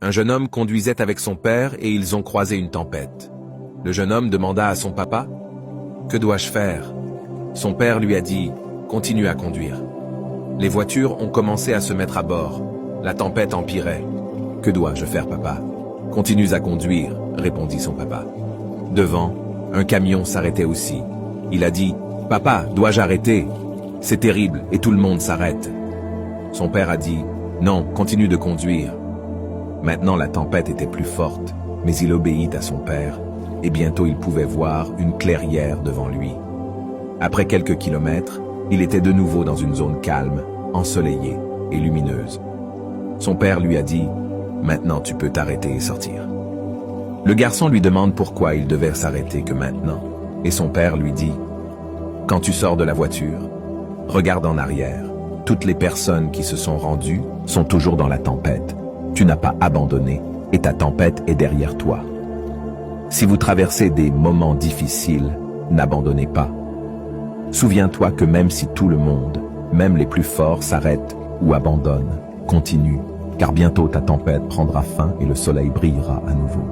Un jeune homme conduisait avec son père et ils ont croisé une tempête. Le jeune homme demanda à son papa « Que dois-je faire ?» Son père lui a dit « Continue à conduire ». Les voitures ont commencé à se mettre à bord. La tempête empirait. « Que dois-je faire, papa ?»« Continue à conduire », répondit son papa. Devant, un camion s'arrêtait aussi. Il a dit « Papa, dois-je arrêter ? C'est terrible et tout le monde s'arrête. » Son père a dit « Non, continue de conduire. » Maintenant la tempête était plus forte, mais il obéit à son père, et bientôt il pouvait voir une clairière devant lui. Après quelques kilomètres, il était de nouveau dans une zone calme, ensoleillée et lumineuse. Son père lui a dit « Maintenant tu peux t'arrêter et sortir. » Le garçon lui demande pourquoi il devait s'arrêter que maintenant, et son père lui dit « Quand tu sors de la voiture, regarde en arrière. Toutes les personnes qui se sont rendues sont toujours dans la tempête. Tu n'as pas abandonné et ta tempête est derrière toi. Si vous traversez des moments difficiles, n'abandonnez pas. Souviens-toi que même si tout le monde, même les plus forts, s'arrêtent ou abandonnent, continue, car bientôt ta tempête prendra fin et le soleil brillera à nouveau.